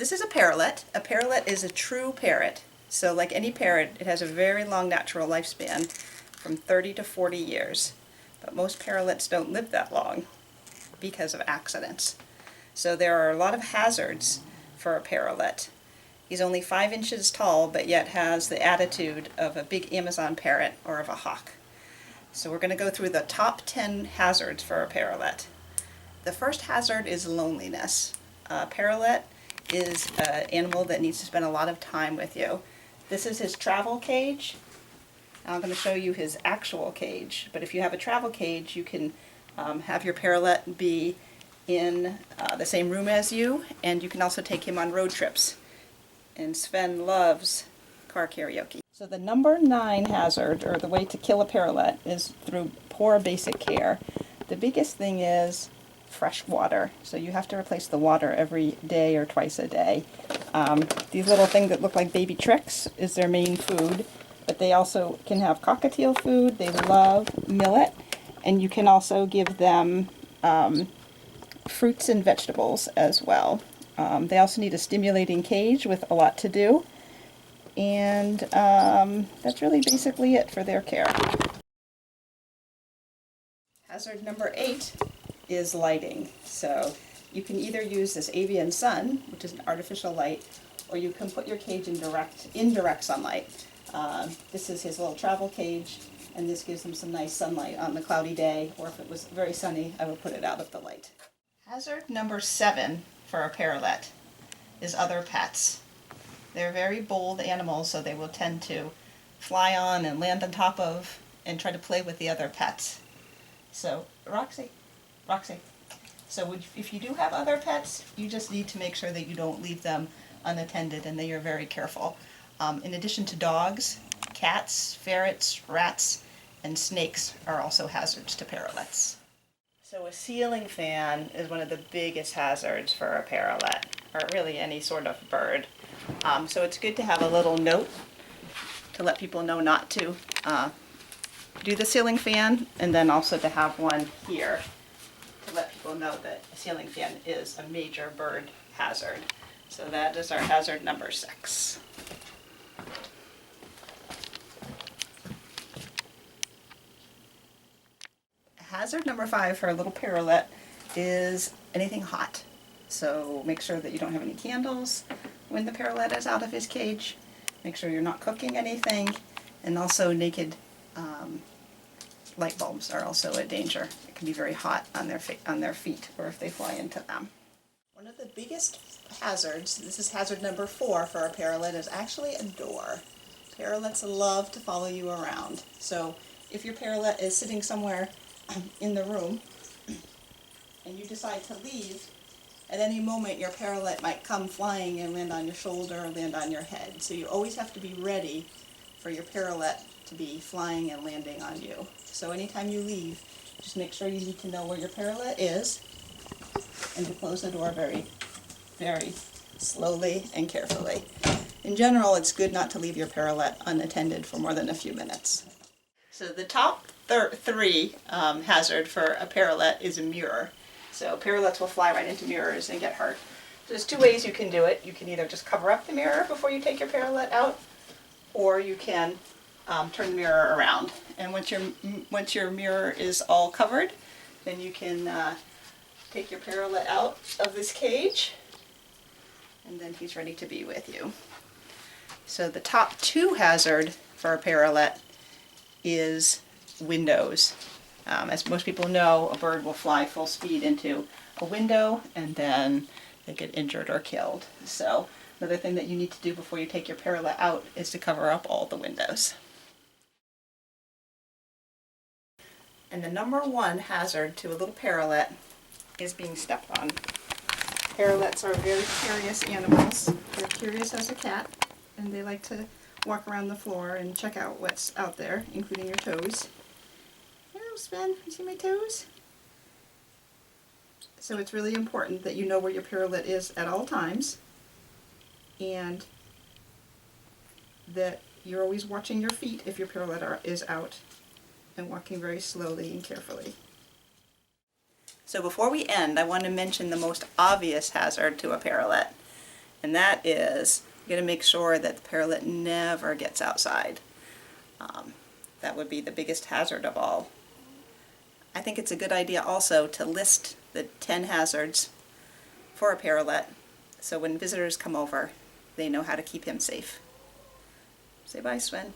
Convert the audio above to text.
This is a parrotlet. A parrotlet is a true parrot. So like any parrot, it has a very long natural lifespan, from 30 to 40 years. But most parrotlets don't live that long because of accidents. So there are a lot of hazards for a parrotlet. He's only 5 inches tall, but yet has the attitude of a big Amazon parrot or of a hawk. So we're going to go through the top 10 hazards for a parrotlet. The first hazard is loneliness. A parrotlet is an animal that needs to spend a lot of time with you. This is his travel cage. I'm going to show you his actual cage, but if you have a travel cage, you can have your parrotlet be in the same room as you, and you can also take him on road trips. And Sven loves car karaoke. So the number 9 hazard, or the way to kill a parrotlet, is through poor basic care. The biggest thing is fresh water. So you have to replace the water every day or twice a day. These little things that look like baby tricks is their main food, but they also can have cockatiel food. They love millet, and you can also give them fruits and vegetables as well. They also need a stimulating cage with a lot to do, and that's really basically it for their care. Hazard number 8 is lighting. So you can either use this avian sun, which is an artificial light, or you can put your cage in indirect sunlight. This is his little travel cage, and this gives him some nice sunlight on the cloudy day, or if it was very sunny, I would put it out of the light. Hazard number 7 for a parrotlet is other pets. They're very bold animals, so they will tend to fly on and land on top of and try to play with the other pets. So, Roxy. So if you do have other pets, you just need to make sure that you don't leave them unattended and that you're very careful. In addition to dogs, cats, ferrets, rats, and snakes are also hazards to parrotlets. So a ceiling fan is one of the biggest hazards for a parrotlet, or really any sort of bird. So it's good to have a little note to let people know not to do the ceiling fan, and then also to have one here to let people know that a ceiling fan is a major bird hazard. So that is our hazard number 6. Hazard number 5 for a little parrotlet is anything hot. So make sure that you don't have any candles when the parrotlet is out of his cage. Make sure you're not cooking anything, and also naked light bulbs are also a danger. It can be very hot on their feet, or if they fly into them. One of the biggest hazards, this is hazard number 4 for a parrotlet, is actually a door. Parrotlets love to follow you around. So if your parrotlet is sitting somewhere in the room and you decide to leave, at any moment your parrotlet might come flying and land on your shoulder or land on your head. So you always have to be ready for your parrotlet to be flying and landing on you. So anytime you leave, just make sure you need to know where your parrotlet is, and to close the door very, very slowly and carefully. In general, it's good not to leave your parrotlet unattended for more than a few minutes. So the top 3 hazard for a parrotlet is a mirror. So parrotlets will fly right into mirrors and get hurt. So there's 2 ways you can do it. You can either just cover up the mirror before you take your parrotlet out, or you can turn the mirror around. And once your mirror is all covered, then you can take your parrotlet out of this cage, and then he's ready to be with you. So the top 2 hazard for a parrotlet is windows. As most people know, a bird will fly full speed into a window and then they get injured or killed. So another thing that you need to do before you take your parrotlet out is to cover up all the windows. And the number 1 hazard to a little parrotlet is being stepped on. Parrotlets are very curious animals. They're curious as a cat, and they like to walk around the floor and check out what's out there, including your toes. Hello, Sven. You see my toes? So it's really important that you know where your parrotlet is at all times, and that you're always watching your feet if your parrotlet is out, and walking very slowly and carefully. So before we end, I want to mention the most obvious hazard to a parrotlet, and that is you got to make sure that the parrotlet never gets outside. That would be the biggest hazard of all. I think it's a good idea also to list the 10 hazards for a parrotlet, so when visitors come over, they know how to keep him safe. Say bye, Sven.